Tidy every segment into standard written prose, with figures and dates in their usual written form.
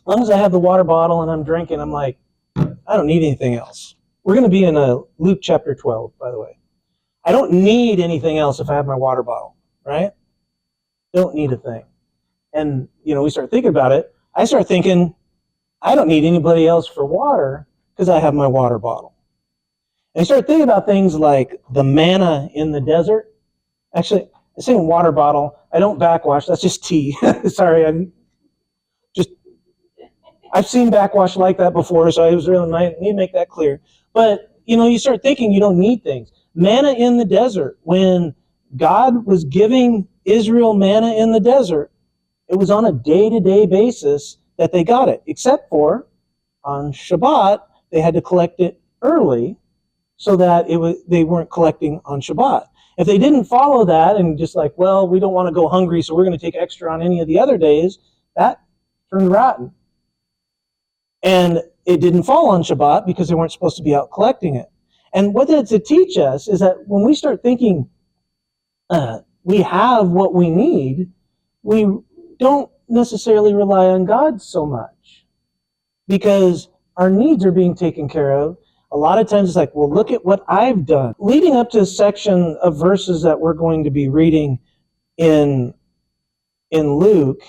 long as I have the water bottle and I'm drinking, I'm like, I don't need anything else. We're going to be in Luke chapter 12, by the way. I don't need anything else if I have my water bottle, right? Don't need a thing. And, we start thinking about it. I start thinking, I don't need anybody else for water because I have my water bottle. And I start thinking about things like the manna in the desert. Actually, I'm saying water bottle. I don't backwash. That's just tea. Sorry, I've seen backwash like that before, so I was really need to make that clear. But, you start thinking you don't need things. Manna in the desert. When God was giving Israel manna in the desert, it was on a day-to-day basis that they got it, except for on Shabbat, they had to collect it early so that they weren't collecting on Shabbat. If they didn't follow that and just like, well, we don't want to go hungry, so we're going to take extra on any of the other days, that turned rotten. And it didn't fall on Shabbat because they weren't supposed to be out collecting it. And what that's to teach us is that when we start thinking we have what we need, we don't necessarily rely on God so much because our needs are being taken care of. A lot of times it's like, well, look at what I've done. Leading up to a section of verses that we're going to be reading in Luke,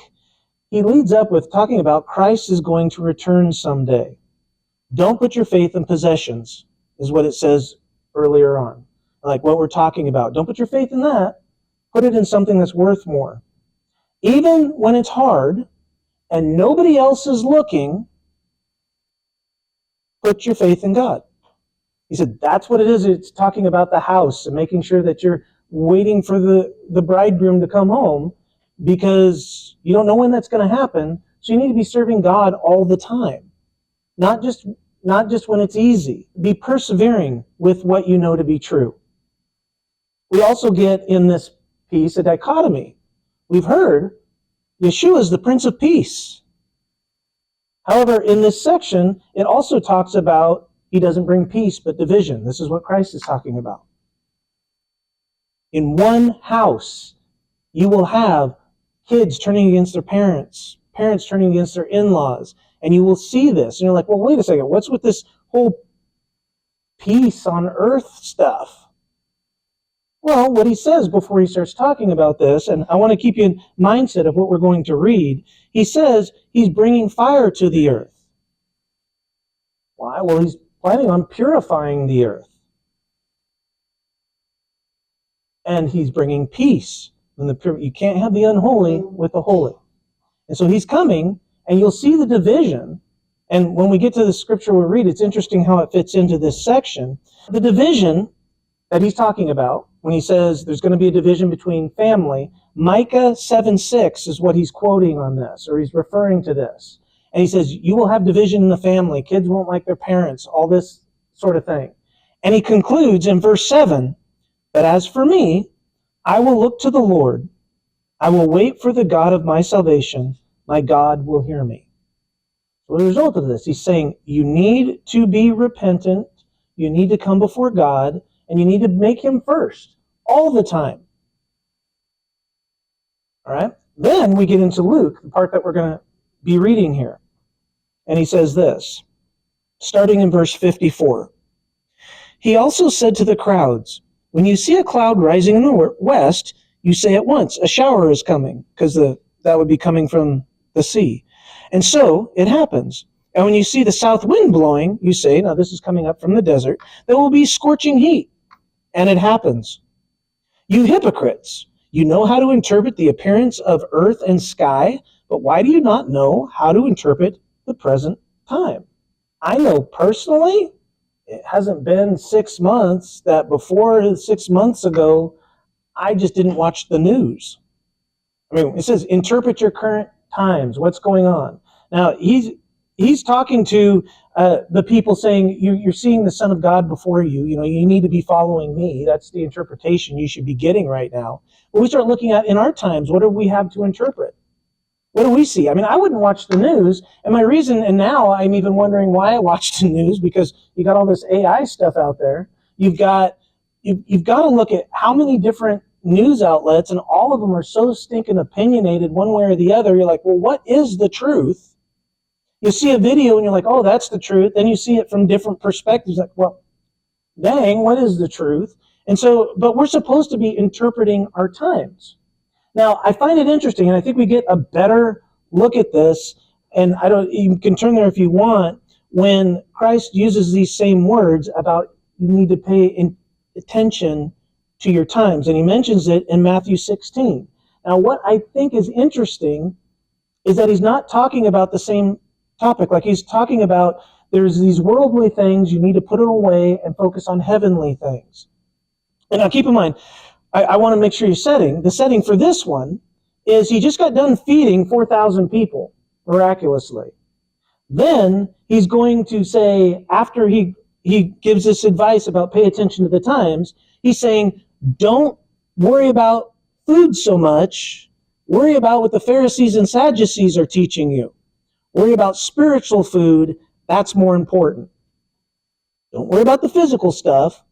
he leads up with talking about Christ is going to return someday. Don't put your faith in possessions, is what it says earlier on. Like what we're talking about. Don't put your faith in that. Put it in something that's worth more. Even when it's hard and nobody else is looking, put your faith in God. He said that's what it is. It's talking about the house and making sure that you're waiting for the bridegroom to come home because you don't know when that's going to happen. So you need to be serving God all the time. Not just when it's easy. Be persevering with what you know to be true. We also get in this piece a dichotomy. We've heard Yeshua is the Prince of Peace. However, in this section, it also talks about he doesn't bring peace but division. This is what Christ is talking about. In one house, you will have kids turning against their parents, parents turning against their in-laws, and you will see this. And you're like, well, wait a second, what's with this whole peace on earth stuff? Well, what he says before he starts talking about this, and I want to keep you in mindset of what we're going to read, he says he's bringing fire to the earth. Why? Well, he's planning on purifying the earth. And he's bringing peace. You can't have the unholy with the holy. And so he's coming, and you'll see the division. And when we get to the scripture we read, it's interesting how it fits into this section. The division that he's talking about, when he says there's going to be a division between family, Micah 7:6 is what he's quoting on this, or he's referring to this. And he says, you will have division in the family. Kids won't like their parents, all this sort of thing. And he concludes in verse 7, but as for me, I will look to the Lord. I will wait for the God of my salvation. My God will hear me. So as a result of this, he's saying you need to be repentant. You need to come before God, and you need to make him first all the time. All right? Then we get into Luke, the part that we're going to be reading here. And he says this, starting in verse 54. He also said to the crowds, when you see a cloud rising in the west, you say at once, a shower is coming, because that would be coming from the sea. And so it happens. And when you see the south wind blowing, you say, now this is coming up from the desert, there will be scorching heat. And it happens. You hypocrites, you know how to interpret the appearance of earth and sky, but why do you not know how to interpret the present time? I know personally, it hasn't been 6 months that before 6 months ago, I just didn't watch the news. I mean, it says, interpret your current times, what's going on. Now, he's talking to the people saying, you're seeing the Son of God before you. You know, you need to be following me. That's the interpretation you should be getting right now. But we start looking at, in our times, what do we have to interpret? What do we see? I mean, I wouldn't watch the news. And my reason, and now I'm even wondering why I watch the news, because you got all this AI stuff out there. You've got to look at how many different news outlets, and all of them are so stinking opinionated one way or the other. You're like, well, what is the truth? You see a video and you're like, oh, that's the truth. Then you see it from different perspectives. Like, well, dang, what is the truth? And so, but we're supposed to be interpreting our times. Now, I find it interesting, and I think we get a better look at this, and you can turn there if you want, when Christ uses these same words about you need to pay attention to your times. And he mentions it in Matthew 16. Now, what I think is interesting is that he's not talking about the same topic. Like he's talking about there's these worldly things, you need to put it away and focus on heavenly things. And now keep in mind, I want to make sure the setting for this one is he just got done feeding 4,000 people miraculously. Then he's going to say, after he gives this advice about pay attention to the times, he's saying, don't worry about food so much. Worry about what the Pharisees and Sadducees are teaching you. Worry about spiritual food. That's more important. Don't worry about the physical stuff.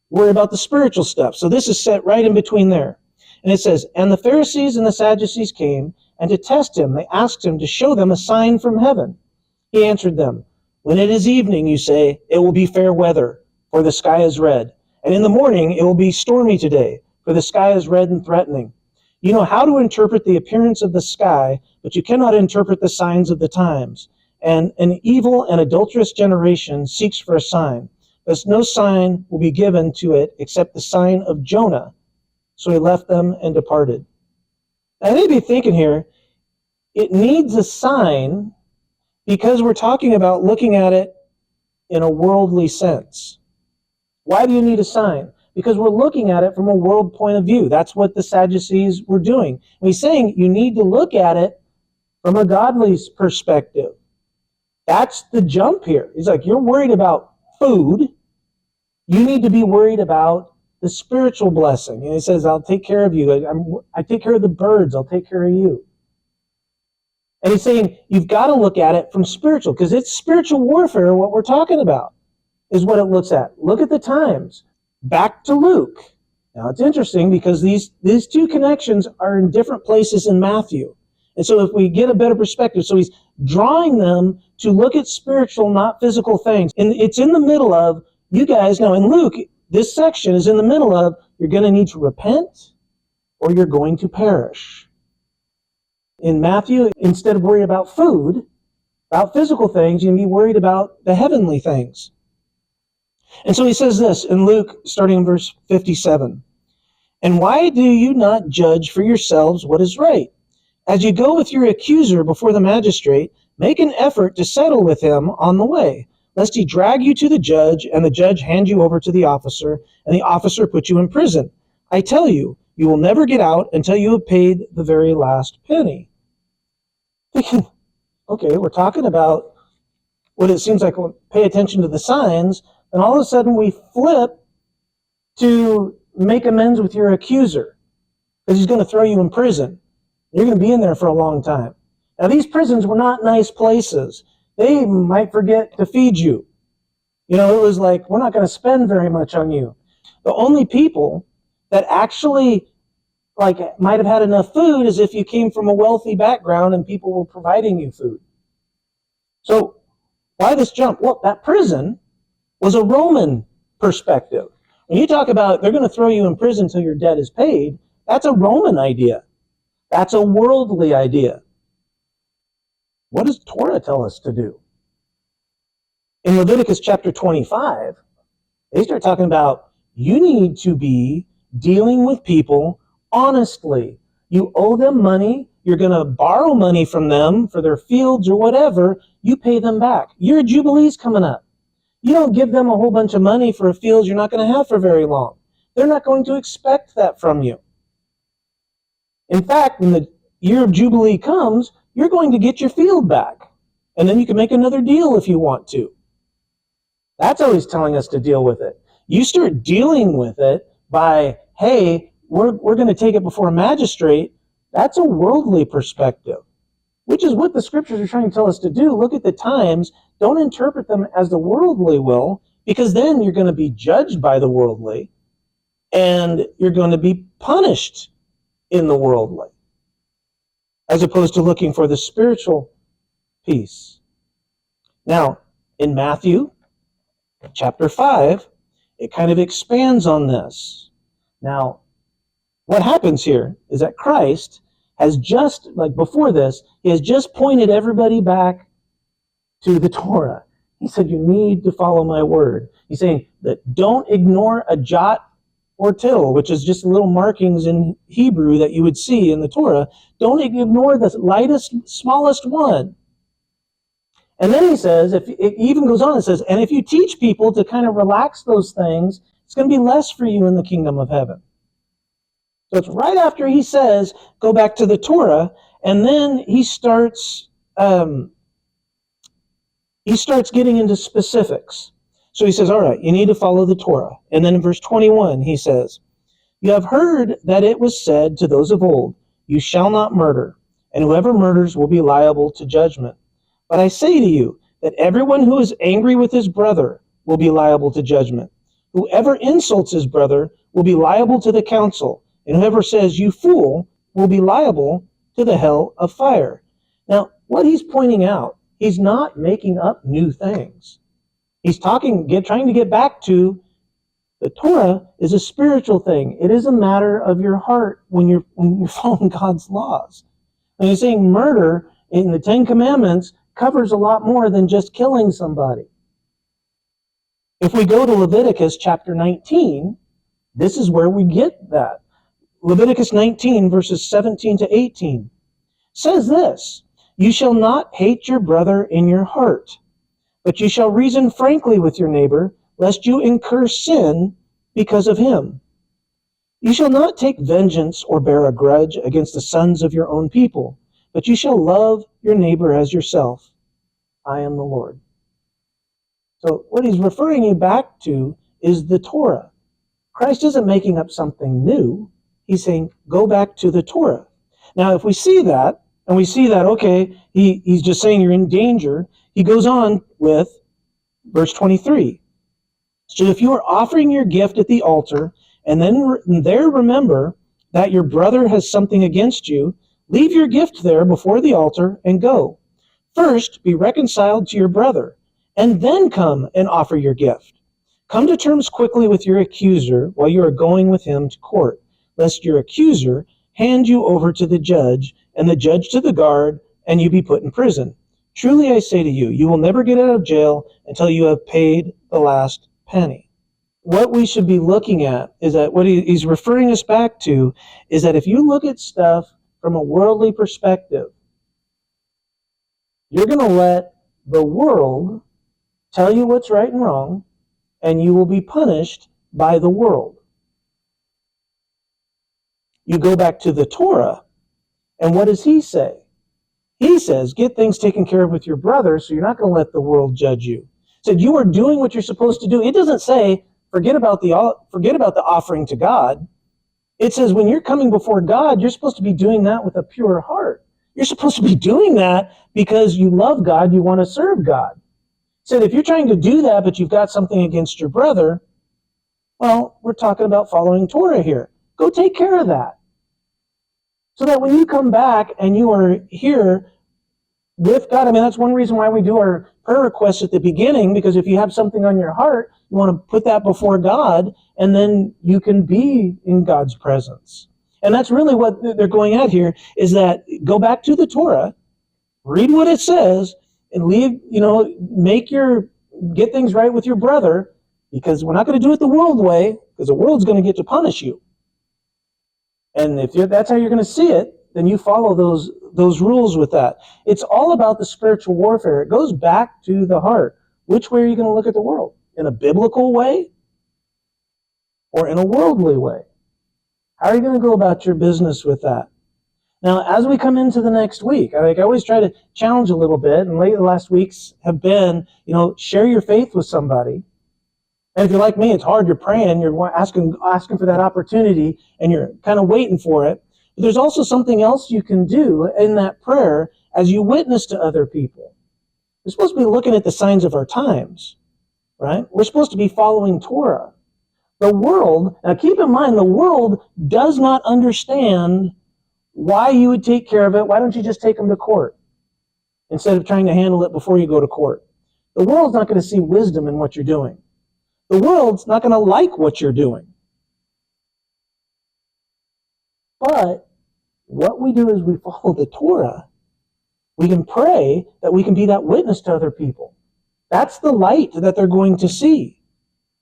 Worry about the spiritual stuff. So this is set right in between there. And it says, and the Pharisees and the Sadducees came, and to test him, they asked him to show them a sign from heaven. He answered them, when it is evening, you say, it will be fair weather, for the sky is red. And in the morning, it will be stormy today, for the sky is red and threatening. You know how to interpret the appearance of the sky, but you cannot interpret the signs of the times. And an evil and adulterous generation seeks for a sign. But no sign will be given to it except the sign of Jonah. So he left them and departed. Now, I may be thinking here, it needs a sign because we're talking about looking at it in a worldly sense. Why do you need a sign? Because we're looking at it from a world point of view. That's what the Sadducees were doing. And he's saying you need to look at it from a godly perspective. That's the jump here. He's like, you're worried about food. You need to be worried about the spiritual blessing. And he says, I'll take care of you. I take care of the birds. I'll take care of you. And he's saying, you've got to look at it from spiritual, because it's spiritual warfare, what we're talking about, is what it looks at. Look at the times. Back to Luke. Now, it's interesting because these two connections are in different places in Matthew. And so if we get a better perspective, so he's drawing them to look at spiritual, not physical things. And it's in the middle of, you guys know, in Luke, this section is in the middle of, you're going to need to repent or you're going to perish. In Matthew, instead of worrying about food, about physical things, you can be worried about the heavenly things. And so he says this in Luke, starting in verse 57. And why do you not judge for yourselves what is right? As you go with your accuser before the magistrate, make an effort to settle with him on the way, lest he drag you to the judge, and the judge hand you over to the officer, and the officer put you in prison. I tell you, you will never get out until you have paid the very last penny. Okay, we're talking about what it seems like, pay attention to the signs, and all of a sudden we flip to make amends with your accuser, because he's going to throw you in prison. You're going to be in there for a long time. Now, these prisons were not nice places. They might forget to feed you. You know, it was like, we're not going to spend very much on you. The only people that actually might have had enough food is if you came from a wealthy background and people were providing you food. So why this jump? Well, that prison was a Roman perspective. When you talk about they're going to throw you in prison until your debt is paid, that's a Roman idea. That's a worldly idea. What does Torah tell us to do? In Leviticus chapter 25, they start talking about you need to be dealing with people honestly. You owe them money. You're going to borrow money from them for their fields or whatever. You pay them back. Your Jubilee's coming up. You don't give them a whole bunch of money for a field you're not going to have for very long. They're not going to expect that from you. In fact, when the year of Jubilee comes, you're going to get your field back. And then you can make another deal if you want to. That's how he's telling us to deal with it. You start dealing with it by, hey, we're going to take it before a magistrate. That's a worldly perspective, which is what the scriptures are trying to tell us to do. Look at the times. Don't interpret them as the worldly will, because then you're going to be judged by the worldly, and you're going to be punished in the worldly, as opposed to looking for the spiritual peace. Now, in Matthew chapter 5, it kind of expands on this. Now, what happens here is that Christ has just, like before this, he has just pointed everybody back to the Torah. He said, you need to follow my word. He's saying that don't ignore a jot or tittle, which is just little markings in Hebrew that you would see in the Torah. Don't ignore the lightest, smallest one. And then he says, if it even goes on, it says, and if you teach people to kind of relax those things, it's going to be less for you in the kingdom of heaven. So it's right after he says, go back to the Torah, and then he starts getting into specifics. So he says, all right, you need to follow the Torah. And then in verse 21, he says, you have heard that it was said to those of old, you shall not murder, and whoever murders will be liable to judgment. But I say to you that everyone who is angry with his brother will be liable to judgment. Whoever insults his brother will be liable to the council, and whoever says, you fool, will be liable to the hell of fire. Now, what he's pointing out, he's not making up new things. He's trying to get back to the Torah is a spiritual thing. It is a matter of your heart when you're following God's laws. And he's saying murder in the Ten Commandments covers a lot more than just killing somebody. If we go to Leviticus chapter 19, this is where we get that. Leviticus 19, verses 17 to 18, says this, you shall not hate your brother in your heart, but you shall reason frankly with your neighbor, lest you incur sin because of him. You shall not take vengeance or bear a grudge against the sons of your own people, but you shall love your neighbor as yourself. I am the Lord. So what he's referring you back to is the Torah. Christ isn't making up something new. He's saying, go back to the Torah. Now, if we see that, and we see that, okay, he's just saying you're in danger, he goes on with verse 23. So if you are offering your gift at the altar, and then there remember that your brother has something against you, leave your gift there before the altar and go. First, be reconciled to your brother, and then come and offer your gift. Come to terms quickly with your accuser while you are going with him to court, lest your accuser hand you over to the judge, and the judge to the guard, and you be put in prison. Truly I say to you, you will never get out of jail until you have paid the last penny. What we should be looking at is that what he's referring us back to is that if you look at stuff from a worldly perspective, you're going to let the world tell you what's right and wrong, and you will be punished by the world. You go back to the Torah, and what does he say? He says, get things taken care of with your brother, so you're not going to let the world judge you. He said, you are doing what you're supposed to do. It doesn't say, forget about the offering to God. It says, when you're coming before God, you're supposed to be doing that with a pure heart. You're supposed to be doing that because you love God, you want to serve God. He said, if you're trying to do that, but you've got something against your brother, well, we're talking about following Torah here. Go take care of that. So that when you come back and you are here with God, I mean, that's one reason why we do our prayer requests at the beginning, because if you have something on your heart, you want to put that before God, and then you can be in God's presence. And that's really what they're going at here, is that go back to the Torah, read what it says, and get things right with your brother, because we're not going to do it the world way, because the world's going to get to punish you. And if that's how you're going to see it, then you follow those rules with that. It's all about the spiritual warfare. It goes back to the heart. Which way are you going to look at the world? In a biblical way or in a worldly way? How are you going to go about your business with that? Now, as we come into the next week, I always try to challenge a little bit, and lately the last weeks have been, share your faith with somebody. And if you're like me, it's hard. You're praying, you're asking for that opportunity, and you're kind of waiting for it. But there's also something else you can do in that prayer as you witness to other people. We're supposed to be looking at the signs of our times, right? We're supposed to be following Torah. The world, now keep in mind, the world does not understand why you would take care of it. Why don't you just take them to court instead of trying to handle it before you go to court? The world's not going to see wisdom in what you're doing. The world's not going to like what you're doing. But what we do is we follow the Torah. We can pray that we can be that witness to other people. That's the light that they're going to see.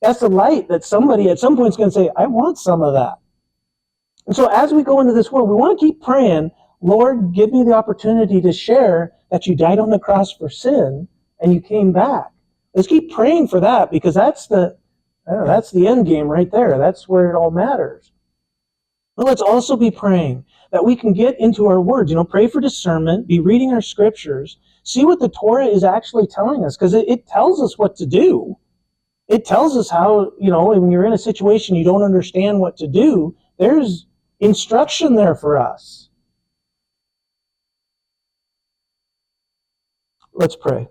That's the light that somebody at some point is going to say, I want some of that. And so as we go into this world, we want to keep praying, Lord, give me the opportunity to share that you died on the cross for sin and you came back. Let's keep praying for that, because that's the end game right there. That's where it all matters. But let's also be praying that we can get into our words. Pray for discernment, be reading our scriptures, see what the Torah is actually telling us, because it tells us what to do. It tells us how, when you're in a situation you don't understand what to do, there's instruction there for us. Let's pray.